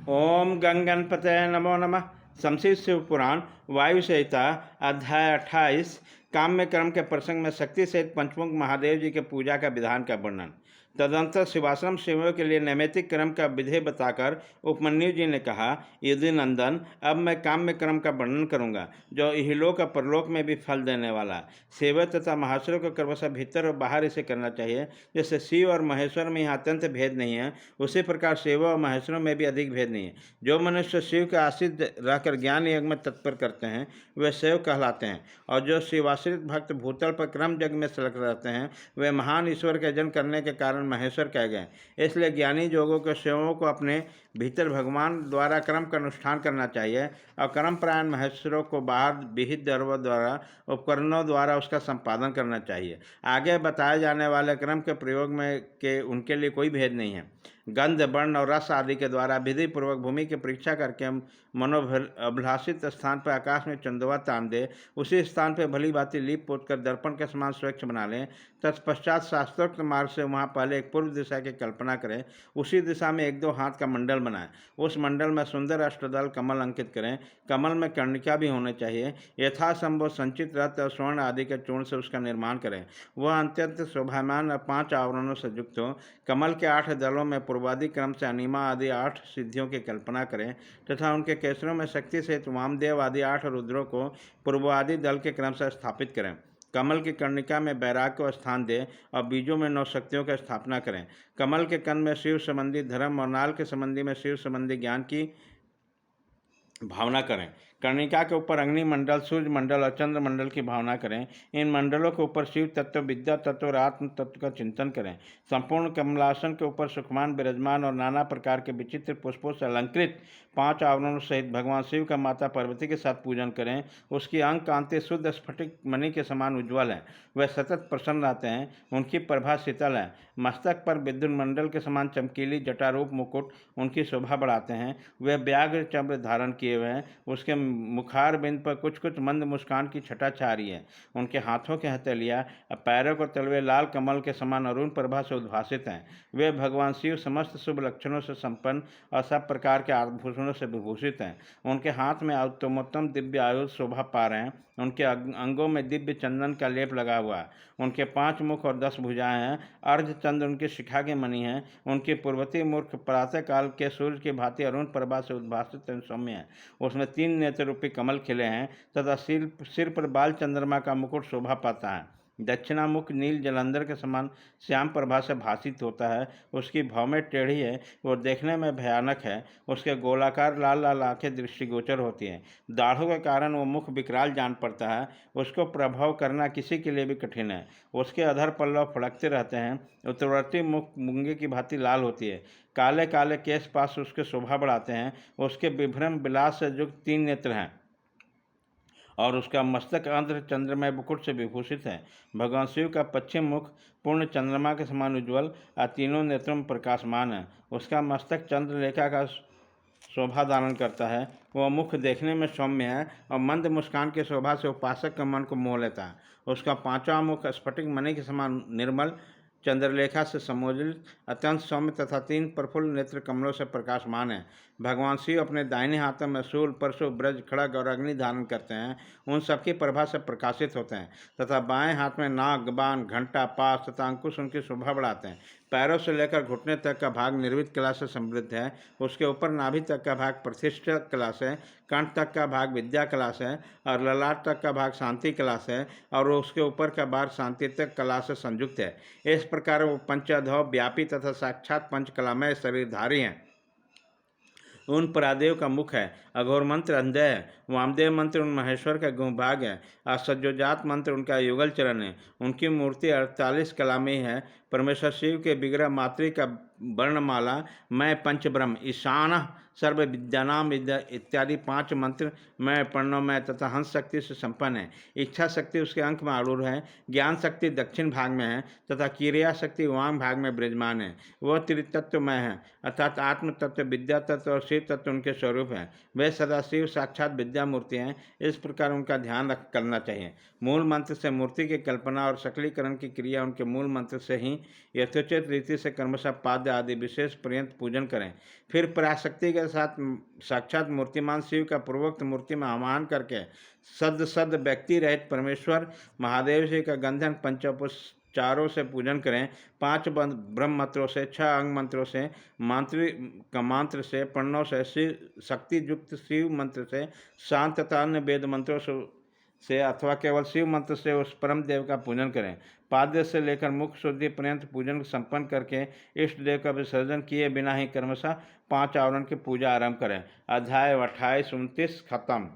ओम गंगणपतये नमो नमः। शमशी शिव पुराण वायु संहिता अध्याय 28 काम्य कर्म के प्रसंग में शक्ति सहित पंचमुख महादेव जी के पूजा का विधान का वर्णन। तदंतर शिवाश्रम शिवों के लिए नैमित्तिक कर्म का विधि बताकर उपमन्यु जी ने कहा, यदि नंदन, अब मैं काम्य कर्म का वर्णन करूंगा जो इहलोक और परलोक में भी फल देने वाला। शिव तथा महेश्वर को क्रमशः भीतर और बाहर इसे करना चाहिए। जैसे शिव और महेश्वर में यहाँ अत्यंत भेद नहीं है, उसी प्रकार शिव और महेश्वर में भी अधिक भेद नहीं है। जो मनुष्य शिव के आश्रित रहकर ज्ञान योग में तत्पर करते हैं वे शिव कहलाते हैं, और जो शिवाश्रित भक्त भूतल पर क्रम जग में सलग रहते हैं वे महान ईश्वर के जन्म करने के कारण महेश्वर कह गए। इसलिए ज्ञानी योगों के शिवों को अपने भीतर भगवान द्वारा कर्म का अनुष्ठान करना चाहिए, और कर्मपरायण महेश्वरों को बाहर विहित द्रव्यों द्वारा उपकरणों द्वारा उसका संपादन करना चाहिए। आगे बताए जाने वाले कर्म के प्रयोग में के उनके लिए कोई भेद नहीं है। गंध, वर्ण और रस आदि के द्वारा विधि पूर्वक भूमि की परीक्षा करके मनोभिलाषित स्थान पर आकाश में चंदवा तान दे, उसी स्थान पर भली भांति लीप पोत कर दर्पण के समान स्वच्छ बना लें। तत्पश्चात शास्त्रोक्त मार्ग से वहाँ पहले एक पूर्व दिशा की कल्पना करें, उसी दिशा में 1-2 हाथ का मंडल बनाएं। उस मंडल में सुंदर अष्टदल कमल अंकित करें। कमल में कर्णिका भी होने चाहिए। यथासंभव संचित रत्न और स्वर्ण आदि के चूर्ण से उसका निर्माण करें। वह अत्यंत शोभायमान और 5 आवरणों से युक्त हो। कमल के 8 दलों में पूर्वादि क्रम से अनिमा आदि 8 सिद्धियों की कल्पना करें तथा उनके केसरों में शक्ति सहित वामदेव आदि 8 रुद्रों को पूर्वादि दल के क्रम से स्थापित करें। कमल की कर्णिका में बैराग को स्थान दें और बीजों में 9 शक्तियों की स्थापना करें। कमल के कण में शिव संबंधी धर्म और नाल के संबंधी में शिव संबंधी ज्ञान की भावना करें। कर्णिका के ऊपर अग्नि मंडल, सूर्य मंडल और चंद्र मंडल की भावना करें। इन मंडलों के ऊपर शिव तत्व, विद्या तत्व और आत्म तत्व का चिंतन करें। संपूर्ण कमलासन के ऊपर सुखमान, विराजमान और नाना प्रकार के विचित्र पुष्पों से अलंकृत 5 आवरणों सहित भगवान शिव का माता पार्वती के साथ पूजन करें। उसकी अंग कांति शुद्ध स्फटिक मणि के समान उज्ज्वल है। वह सतत प्रसन्न रहते हैं। उनकी प्रभा शीतल है। मस्तक पर विद्युत मंडल के समान चमकीली जटारूप मुकुट उनकी शोभा बढ़ाते हैं। वे व्याघ्र चम्र धारण किए हुए हैं। उसके मुखार बिंद पर कुछ कुछ मंद मुस्कान की छटा छा रही है। उनके हाथों के हथेलियाँ और पैरों को तलवे लाल कमल के समान अरुण प्रभा से उद्भासित हैं। वे भगवान शिव समस्त शुभ लक्षणों से संपन्न और सब प्रकार के आभूषणों से विभूषित हैं। उनके हाथ में उत्तमोत्तम दिव्य आयुध शोभा पा रहे हैं। उनके अंगों में दिव्य चंदन का लेप लगा हुआ है। उनके 5 मुख और 10 भुजाएं हैं। अर्धचंद्र उनकी शिखा के मणि हैं। उनकी पूर्वती मूर्ख प्रातः काल के सूर्य की भांति अरुण प्रभा से उद्भासित सौम्य है। उसमें 3 नेत्र रूपी कमल खिले हैं तथा सिर पर बाल चंद्रमा का मुकुट शोभा पाता है। दक्षिणामुख नील जलंधर के समान श्याम प्रभा से भासित होता है। उसकी भौमें टेढ़ी है और देखने में भयानक है। उसके गोलाकार लाल लाल आंखें दृष्टिगोचर होती हैं। दाढ़ों के कारण वो मुख विकराल जान पड़ता है। उसको प्रभाव करना किसी के लिए भी कठिन है। उसके अधर पल्लव फड़कते रहते हैं। उत्तरवर्ती मुख मूंगे की भांति लाल होती है। काले काले केश पास उसके शोभा बढ़ाते हैं। उसके विभ्रम विलास से युक्त 3 नेत्र हैं और उसका मस्तक अर्ध चंद्रमय मुकुट से विभूषित है। भगवान शिव का पश्चिम मुख पूर्ण चंद्रमा के समान उज्ज्वल और तीनों नेत्रों में प्रकाशमान है। उसका मस्तक चंद्रलेखा का शोभा धारण करता है। वह मुख देखने में सौम्य है और मंद मुस्कान की शोभा से उपासक के मन को मोह लेता है। उसका 5वां मुख स्फटिक मणि के समान निर्मल चंद्रलेखा से समोजित अत्यंत सौम्य तथा 3 प्रफुल्ल नेत्र कमलों से प्रकाशमान है। भगवान शिव अपने दाहिने हाथों में शूल, परशु, ब्रज, खड़ग और अग्नि धारण करते हैं। उन सबकी प्रभा से प्रकाशित होते हैं तथा बाएं हाथ में नाग, बाण, घंटा, पास तथा अंकुश उनकी शोभा बढ़ाते हैं। पैरों से लेकर घुटने तक का भाग निर्वित कला से समृद्ध है। उसके ऊपर नाभि तक का भाग प्रतिष्ठा कला से, कंठ तक का भाग विद्या कला से और ललाट तक का भाग शांति कला से और उसके ऊपर का भाग शांति तक कला से संयुक्त है। इस प्रकार वो पंचअधौ व्यापी तथा साक्षात पंचकलामय शरीरधारी हैं। उन परादेव का मुख है। अघोर मंत्र अंधे है। वामदेव मंत्र उन महेश्वर का गुहभाग है। असज्जोजात मंत्र उनका युगल चरण है। उनकी मूर्ति 48 कला में है। परमेश्वर शिव के विग्रह मातृ का वर्णमाला, मैं पंचब्रह्म, ईशान सर्व विद्यानाम विद्या इत्यादि 5 मंत्र मैं प्रणवमय तथा हंस शक्ति से संपन्न है। इच्छा शक्ति उसके अंक में आरूढ़ है। ज्ञान शक्ति दक्षिण भाग में है तथा क्रिया शक्ति वाम भाग में विराजमान है। वह त्रितत्वमय है अर्थात आत्म तत्व, विद्या तत्व और शिव तत्व उनके स्वरूप हैं। वे सदा शिव साक्षात विद्या मूर्ति हैं। इस प्रकार उनका ध्यान करना चाहिए। मूल मंत्र से मूर्ति की कल्पना और सकलीकरण की क्रिया उनके मूल मंत्र से ही यथोचित रीति से क्रमशः पाद्य आदि विशेष पर्यंत पूजन करें। फिर पराशक्ति के के साथ साक्षात मूर्तिमान शिव का पूर्वोक्त मूर्ति में आह्वान करके सद व्यक्ति रहित परमेश्वर महादेव जी का गंधन पंचोपचारों से पूजन करें। 5 ब्रह्म मंत्रों से, 6 अंग मंत्रों से, मांत्रिक मंत्र से, प्रणव से, शिव शक्ति युक्त शिव मंत्र से, शांत तथा अन्य वेद मंत्रों से अथवा केवल शिव मंत्र से उस परम देव का पूजन करें। पाद्य से लेकर मुख शुद्धि पर्यंत पूजन संपन्न करके इष्ट देव का विसर्जन किए बिना ही क्रमशः 5 आवरण की पूजा आरंभ करें। अध्याय 28-29 खत्म।